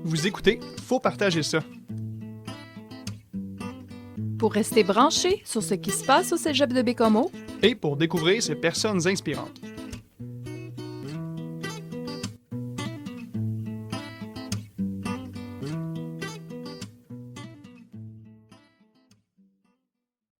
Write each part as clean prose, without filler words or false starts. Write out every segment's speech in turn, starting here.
Vous écoutez, faut partager ça. Pour rester branché sur ce qui se passe au Cégep de Bécomo Et pour découvrir ces personnes inspirantes.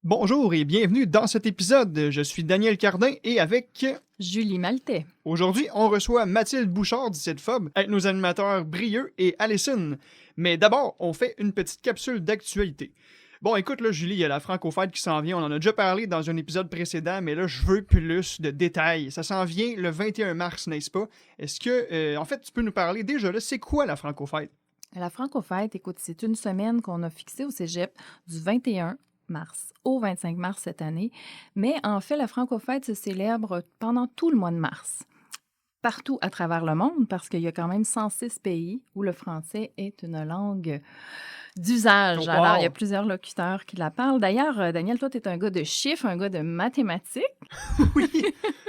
Bonjour et bienvenue dans cet épisode. Je suis Daniel Cardin et avec... Julie Maltais. Aujourd'hui, on reçoit Mathilde Bouchard d'ICEDFOB avec nos animateurs Brieux et Alison. Mais d'abord, on fait une petite capsule d'actualité. Bon, écoute, là, Julie, il y a la Franco-Fête qui s'en vient. On en a déjà parlé dans un épisode précédent, mais là, je veux plus de détails. Ça s'en vient le 21 mars, n'est-ce pas? Est-ce que, en fait, tu peux nous parler déjà, là, c'est quoi la Franco-Fête? La Franco-Fête, écoute, c'est une semaine qu'on a fixée au Cégep du 21 mars au 25 mars cette année. Mais en fait, la Franco-Fête se célèbre pendant tout le mois de mars. Partout à travers le monde, parce qu'il y a quand même 106 pays où le français est une langue d'usage. Wow. Alors, il y a plusieurs locuteurs qui la parlent. D'ailleurs, Daniel, toi, tu es un gars de chiffres, un gars de mathématiques. Oui!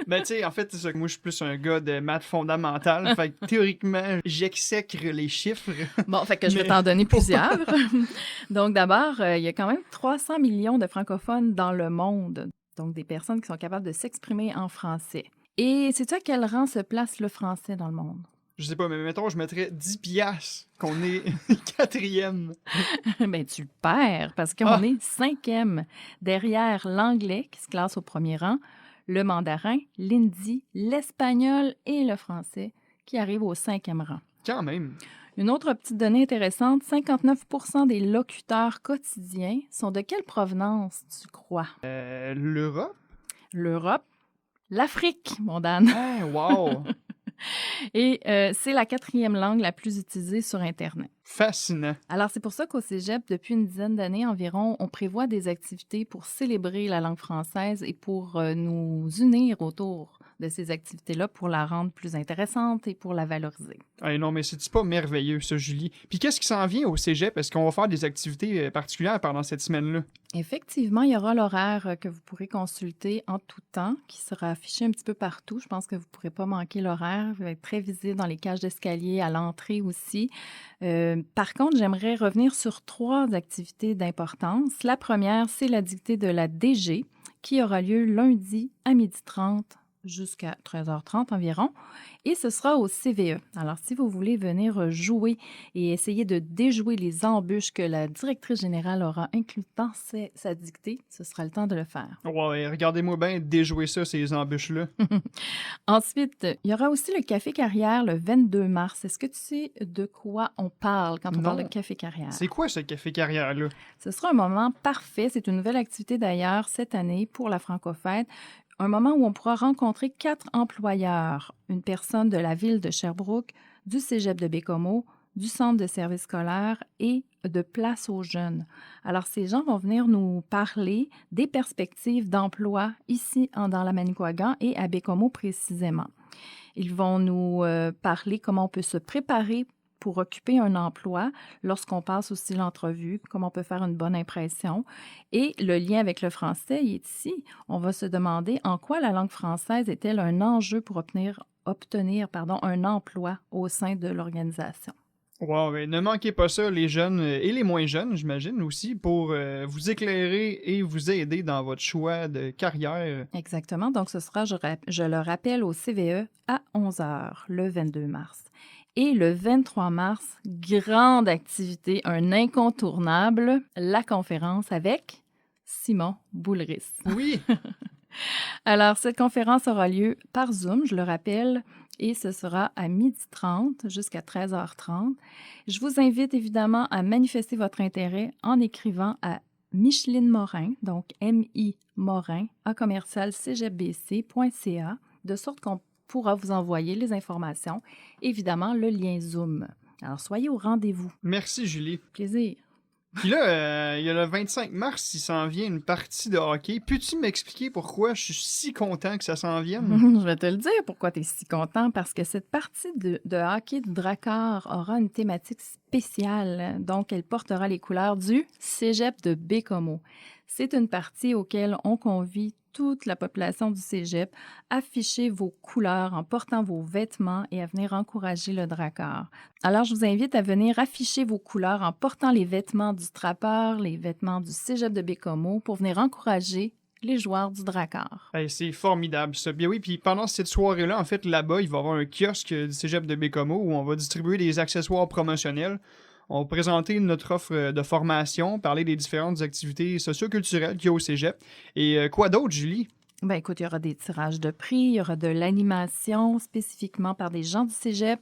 Ben, tu sais, en fait, c'est ça que moi, je suis plus un gars de maths fondamentales. Fait que théoriquement, j'exècre les chiffres. Bon, fait que je vais t'en donner plusieurs. Donc, d'abord, il y a quand même 300 millions de francophones dans le monde. Donc, des personnes qui sont capables de s'exprimer en français. Et sais-tu à quel rang se place le français dans le monde? Je sais pas, mais mettons, je mettrais 10 piastres qu'on est quatrième. Bien, tu le perds parce qu'on est cinquième, derrière l'anglais qui se classe au premier rang, le mandarin, l'hindi, l'espagnol et le français qui arrivent au cinquième rang. Quand même. Une autre petite donnée intéressante, 59% des locuteurs quotidiens sont de quelle provenance, tu crois? L'Europe? L'Europe, l'Afrique, mon Dan. Ah, wow! Et c'est la quatrième langue la plus utilisée sur Internet. Fascinant. Alors, c'est pour ça qu'au Cégep, depuis une dizaine d'années environ, on prévoit des activités pour célébrer la langue française et pour nous unir autour de ces activités-là pour la rendre plus intéressante et pour la valoriser. Ah non, mais c'est pas merveilleux, ça, Julie. Puis qu'est-ce qui s'en vient au cégep? Est-ce qu'on va faire des activités particulières pendant cette semaine-là? Effectivement, il y aura l'horaire que vous pourrez consulter en tout temps, qui sera affiché un petit peu partout. Je pense que vous ne pourrez pas manquer l'horaire. Il va être très visible dans les cages d'escalier, à l'entrée aussi. Par contre, j'aimerais revenir sur 3 activités d'importance. La première, c'est la dictée de la DG, qui aura lieu lundi à 12h30 jusqu'à 13h30 environ, et ce sera au CVE. Alors, si vous voulez venir jouer et essayer de déjouer les embûches que la directrice générale aura inclus dans sa dictée, ce sera le temps de le faire. Ouais, regardez-moi bien déjouer ça, ces embûches-là. Ensuite, il y aura aussi le Café Carrière le 22 mars. Est-ce que tu sais de quoi on parle quand on parle de Café Carrière? C'est quoi ce Café Carrière-là? Ce sera un moment parfait. C'est une nouvelle activité d'ailleurs cette année pour la Franco-Fête. Un moment où on pourra rencontrer 4 employeurs, une personne de la ville de Sherbrooke, du Cégep de Bécomo, du Centre de services scolaires et de Place aux jeunes. Alors, ces gens vont venir nous parler des perspectives d'emploi ici dans la Manicouagan et à Bécomo précisément. Ils vont nous parler comment on peut se préparer pour occuper un emploi lorsqu'on passe aussi l'entrevue, comment on peut faire une bonne impression. Et le lien avec le français, il est ici. On va se demander en quoi la langue française est-elle un enjeu pour obtenir un emploi au sein de l'organisation. Wow, mais ne manquez pas ça, les jeunes et les moins jeunes, j'imagine aussi, pour vous éclairer et vous aider dans votre choix de carrière. Exactement. Donc, ce sera, je le rappelle, au CVE à 11h le 22 mars. Et le 23 mars, grande activité, un incontournable, la conférence avec Simon Boulris. Oui! Alors, cette conférence aura lieu par Zoom, je le rappelle, et ce sera à 12h30 jusqu'à 13h30. Je vous invite évidemment à manifester votre intérêt en écrivant à Micheline Morin, donc M-I Morin, @cégebbc.ca, de sorte qu'on pourra vous envoyer les informations, évidemment le lien Zoom. Alors, soyez au rendez-vous. Merci, Julie. Plaisir. Puis là, il y a le 25 mars, il s'en vient une partie de hockey. Peux-tu m'expliquer pourquoi je suis si content que ça s'en vienne? Je vais te le dire pourquoi tu es si content, parce que cette partie de hockey de Drakkar aura une thématique spéciale. Donc, elle portera les couleurs du Cégep de Bécomo. C'est une partie auquel on convie toute la population du cégep. Affichez vos couleurs en portant vos vêtements et à venir encourager le Drakkar. Alors, je vous invite à venir afficher vos couleurs en portant les vêtements du Trappeur, les vêtements du cégep de Bécomo pour venir encourager les joueurs du Drakkar. Hey, c'est formidable, ça. Bien oui, puis pendant cette soirée-là, en fait, là-bas, il va y avoir un kiosque du cégep de Bécomo où on va distribuer des accessoires promotionnels. On va présenter notre offre de formation, parler des différentes activités socioculturelles qu'il y a au cégep. Et quoi d'autre, Julie? Ben écoute, il y aura des tirages de prix, il y aura de l'animation spécifiquement par des gens du cégep,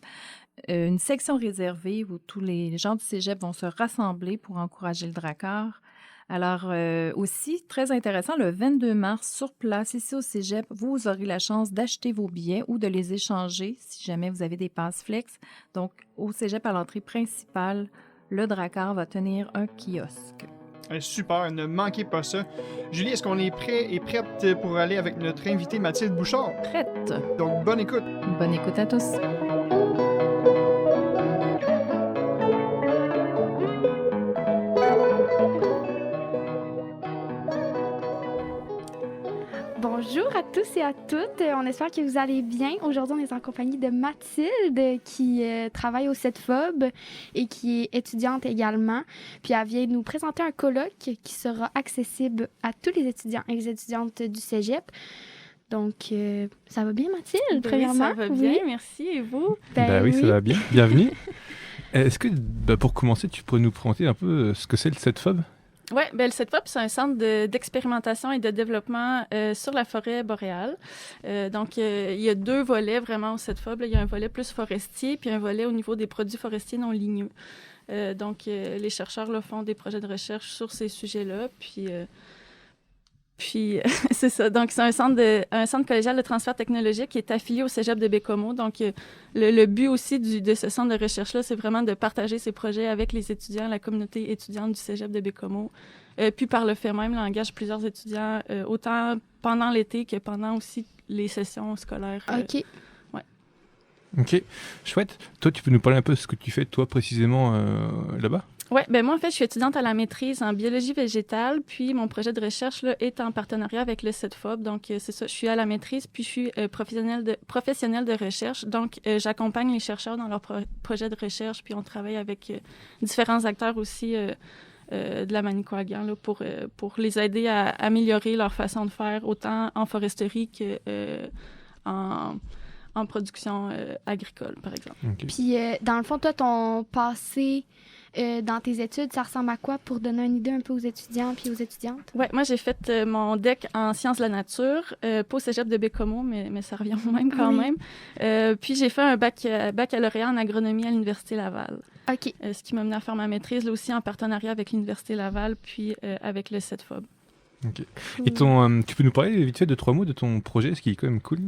une section réservée où tous les gens du cégep vont se rassembler pour encourager le Drakkar. Alors aussi, très intéressant, le 22 mars, sur place, ici au cégep, vous aurez la chance d'acheter vos billets ou de les échanger si jamais vous avez des passes flex. Donc, au cégep, à l'entrée principale, le Drakkar va tenir un kiosque. Super, ne manquez pas ça. Julie, est-ce qu'on est prêt et prête pour aller avec notre invitée Mathilde Bouchard? Prête! Donc, bonne écoute. Bonne écoute à tous. Bonjour à tous et à toutes. On espère que vous allez bien. Aujourd'hui, on est en compagnie de Mathilde qui travaille au CETFOB et qui est étudiante également. Puis elle vient nous présenter un colloque qui sera accessible à tous les étudiants et les étudiantes du cégep. Donc, ça va bien, Mathilde, premièrement? Oui, ça va bien, merci. Et vous? Oui, ça va bien. Bienvenue. Est-ce que, pour commencer, tu pourrais nous présenter un peu ce que c'est le CETFOB? Oui, le CETFOB, c'est un centre d'expérimentation et de développement sur la forêt boréale. Donc, il y a deux volets vraiment au CETFOB. Il y a un volet plus forestier, puis un volet au niveau des produits forestiers non ligneux. Donc, les chercheurs là, font des projets de recherche sur ces sujets-là, puis c'est ça. Donc, c'est un centre collégial de transfert technologique qui est affilié au cégep de Bécomo. Donc, le but aussi de ce centre de recherche-là, c'est vraiment de partager ces projets avec les étudiants, la communauté étudiante du cégep de Bécomo. Puis, par le fait même, on engage plusieurs étudiants, autant pendant l'été que pendant aussi les sessions scolaires. OK. Ouais. OK. Chouette. Toi, tu peux nous parler un peu de ce que tu fais, toi, précisément, là-bas? Oui, moi, en fait, je suis étudiante à la maîtrise en biologie végétale, puis mon projet de recherche là, est en partenariat avec le CETFOB. Donc, c'est ça, je suis à la maîtrise, puis je suis professionnelle de recherche. Donc, j'accompagne les chercheurs dans leurs projets de recherche, puis on travaille avec différents acteurs aussi de la Manicouagan là, pour les aider à améliorer leur façon de faire, autant en foresterie que en production agricole, par exemple. Okay. Puis, dans le fond, toi, ton passé dans tes études, ça ressemble à quoi pour donner une idée un peu aux étudiants puis aux étudiantes? Oui, moi, j'ai fait mon DEC en sciences de la nature, pas au cégep de Bécomo, mais ça revient au même quand même. Puis, j'ai fait un baccalauréat en agronomie à l'Université Laval. OK. Ce qui m'a mené à faire ma maîtrise, là aussi, en partenariat avec l'Université Laval, puis avec le CETFOB. OK. Et tu peux nous parler vite fait de 3 mots de ton projet, ce qui est quand même cool?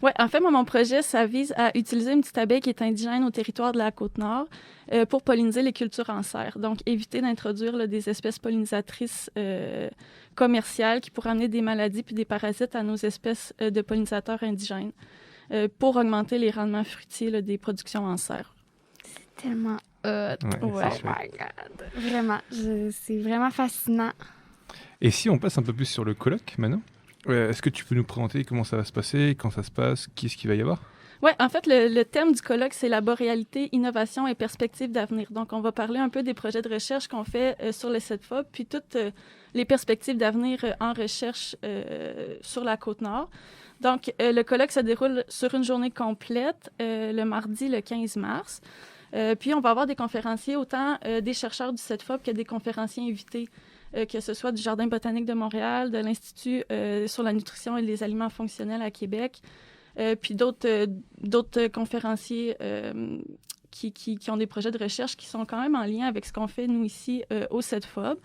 Oui, en fait, moi, mon projet, ça vise à utiliser une petite abeille qui est indigène au territoire de la Côte-Nord pour polliniser les cultures en serre. Donc, éviter d'introduire là, des espèces pollinisatrices commerciales qui pourraient amener des maladies puis des parasites à nos espèces de pollinisateurs indigènes pour augmenter les rendements fruitiers là, des productions en serre. C'est tellement hot. Ouais, Oh my God. Vraiment, c'est vraiment fascinant. Et si on passe un peu plus sur le colloque maintenant, est-ce que tu peux nous présenter comment ça va se passer, quand ça se passe, qu'est-ce qu'il va y avoir? Oui, en fait, le thème du colloque, c'est la boréalité, innovation et perspectives d'avenir. Donc, on va parler un peu des projets de recherche qu'on fait sur le CETFOB, puis toutes les perspectives d'avenir en recherche sur la Côte-Nord. Donc, le colloque se déroule sur une journée complète, le mardi, le 15 mars. Puis, on va avoir des conférenciers, autant des chercheurs du CETFOB que des conférenciers invités, que ce soit du Jardin botanique de Montréal, de l'Institut sur la nutrition et les aliments fonctionnels à Québec, puis d'autres conférenciers qui ont des projets de recherche qui sont quand même en lien avec ce qu'on fait, nous, ici, au CETFOB.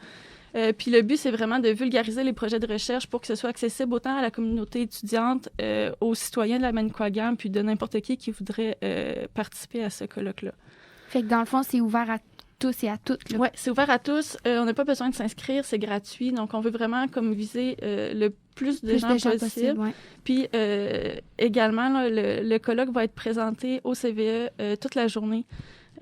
Puis le but, c'est vraiment de vulgariser les projets de recherche pour que ce soit accessible autant à la communauté étudiante, aux citoyens de la Manicouagan, puis de n'importe qui voudrait participer à ce colloque-là. Fait que dans le fond, c'est ouvert à tous et à toutes. Oui, c'est ouvert à tous. On n'a pas besoin de s'inscrire, c'est gratuit. Donc, on veut vraiment comme viser le plus de gens possible. Ouais. Puis, également, là, le colloque va être présenté au CVE toute la journée,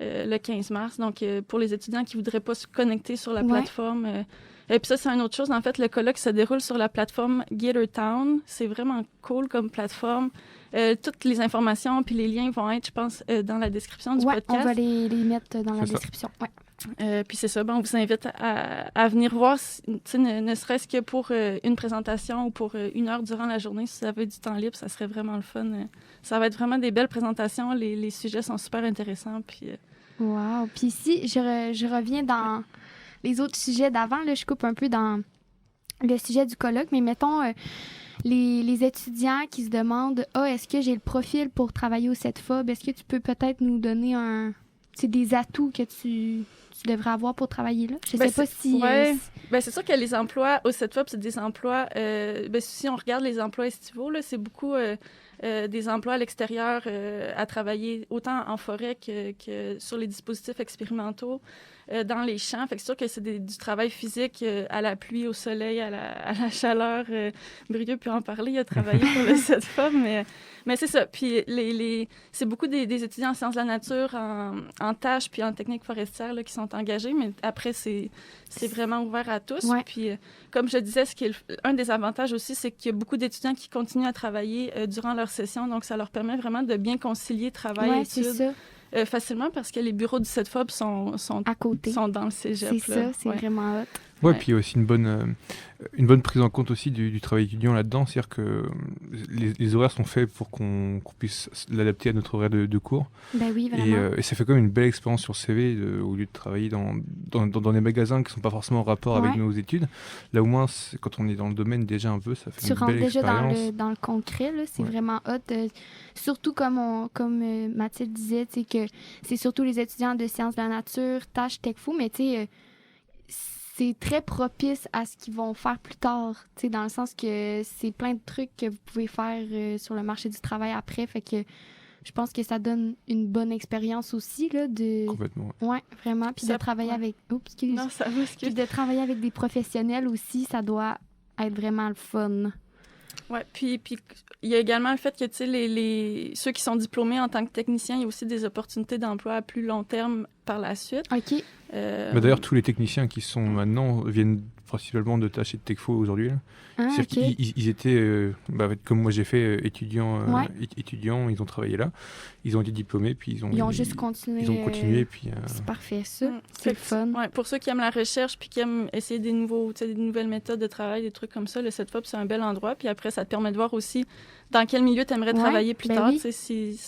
le 15 mars. Donc, pour les étudiants qui ne voudraient pas se connecter sur la plateforme, Et puis ça, c'est une autre chose. En fait, le colloque se déroule sur la plateforme Gatortown. C'est vraiment cool comme plateforme. Toutes les informations puis les liens vont être, je pense, dans la description du podcast. On va les mettre dans la description. Ouais. Puis c'est ça, on vous invite à venir voir, ne serait-ce que pour une présentation ou pour 1 heure durant la journée. Si vous avez du temps libre, ça serait vraiment le fun. Ça va être vraiment des belles présentations. Les sujets sont super intéressants. Puis, Wow! Puis ici, je reviens dans les autres sujets d'avant. Là, je coupe un peu dans le sujet du colloque, mais mettons les étudiants qui se demandent « Ah, est-ce que j'ai le profil pour travailler au CETFOB? Est-ce que tu peux peut-être nous donner des atouts que tu devrais avoir pour travailler là? » Je sais pas si... c'est sûr que les emplois au CETFOB, c'est des emplois... si on regarde les emplois estivaux, là, c'est beaucoup... des emplois à l'extérieur à travailler autant en forêt que sur les dispositifs expérimentaux dans les champs. Fait que c'est sûr que c'est du travail physique à la pluie, au soleil, à la chaleur. Brieux peut en parler, il a travaillé pour le CETFOB, mais c'est ça. Puis c'est beaucoup des étudiants en sciences de la nature, en tâches puis en techniques forestières là, qui sont engagés, mais après, c'est vraiment ouvert à tous. Ouais. Puis comme je disais, un des avantages aussi, c'est qu'il y a beaucoup d'étudiants qui continuent à travailler durant leur session, donc ça leur permet vraiment de bien concilier travail et études. C'est ça. Facilement parce que les bureaux du CETFOB sont à côté. Sont dans le cégep. C'est ça, c'est vraiment hot. Ouais, puis il y a aussi une bonne prise en compte aussi du travail étudiant là-dedans, c'est-à-dire que les horaires sont faits pour qu'on puisse l'adapter à notre horaire de cours. Ben oui, vraiment. Et ça fait quand même une belle expérience sur CV au lieu de travailler dans des magasins qui ne sont pas forcément en rapport avec nos études. Là au moins, quand on est dans le domaine déjà un peu, ça fait une belle expérience. Déjà dans le concret, là, c'est vraiment hot. Surtout comme Mathilde disait, que c'est surtout les étudiants de sciences de la nature, tâches TechFou, mais tu sais... c'est très propice à ce qu'ils vont faire plus tard, dans le sens que c'est plein de trucs que vous pouvez faire sur le marché du travail après, fait que je pense que ça donne une bonne expérience aussi, là, Complètement. Ouais, vraiment, puis de travailler avec... Oups, excuse. Non, ça va, excuse. Puis de travailler avec des professionnels aussi, ça doit être vraiment le fun. Oui, puis il y a également le fait que, tu sais, ceux qui sont diplômés en tant que techniciens, il y a aussi des opportunités d'emploi à plus long terme par la suite. OK. Mais d'ailleurs, tous les techniciens qui sont maintenant viennent principalement de tâches et de TechFo aujourd'hui. C'est-à-dire qu'ils étaient, comme moi j'ai fait, étudiants, ils ont travaillé là, ils ont été diplômés, puis ils ont juste continué. Ils ont continué, puis... C'est parfait, ça. C'est le fun. Ouais, pour ceux qui aiment la recherche, puis qui aiment essayer des nouvelles méthodes de travail, des trucs comme ça, le CETFOB, c'est un bel endroit. Puis après, ça te permet de voir aussi dans quel milieu tu aimerais travailler plus tard. Oui.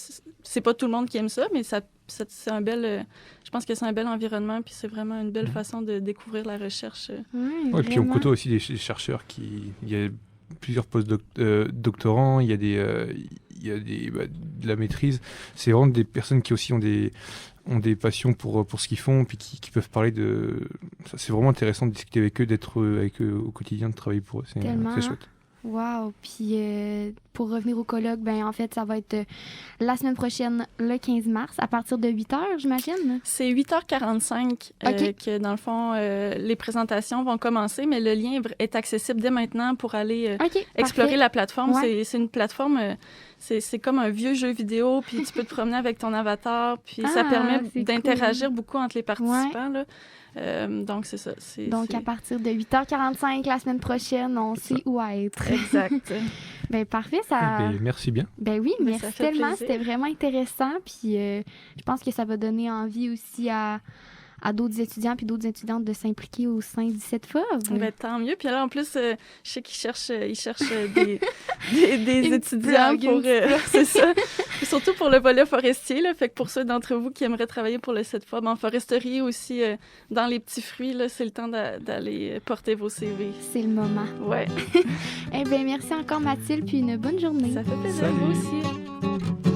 C'est pas tout le monde qui aime ça, mais c'est un bel... je pense que c'est un bel environnement, puis c'est vraiment une belle façon de découvrir la recherche. Oui, puis on côtoie aussi des chercheurs il y a plusieurs post-doctorants, il y a de la maîtrise. C'est vraiment des personnes qui aussi ont des passions pour ce qu'ils font, puis qui peuvent parler de... C'est vraiment intéressant de discuter avec eux, d'être avec eux au quotidien, de travailler pour eux. C'est très chouette. Wow! Puis pour revenir au colloque, en fait, ça va être la semaine prochaine, le 15 mars, à partir de 8h, j'imagine? C'est 8h45 que, dans le fond, les présentations vont commencer, mais le lien est accessible dès maintenant pour aller explorer la plateforme. Ouais. C'est une plateforme... c'est comme un vieux jeu vidéo, puis tu peux te promener avec ton avatar, puis ça permet d'interagir beaucoup entre les participants, là. Donc, c'est ça. Donc, à partir de 8h45 la semaine prochaine, on sait où être. Exact. Parfait. Merci bien. Oui, merci tellement. C'était vraiment intéressant. Puis, je pense que ça va donner envie aussi à d'autres étudiants puis d'autres étudiantes de s'impliquer au sein du CETFOB. Tant mieux. Puis là, en plus, je sais qu'ils cherchent des étudiants pour... c'est ça. Et surtout pour le volet forestier. Là, fait que pour ceux d'entre vous qui aimeraient travailler pour le CETFOB en foresterie aussi, dans les petits fruits, là, c'est le temps d'aller porter vos CV. C'est le moment. Ouais. Merci encore, Mathilde, puis une bonne journée. Ça fait plaisir. Vous aussi.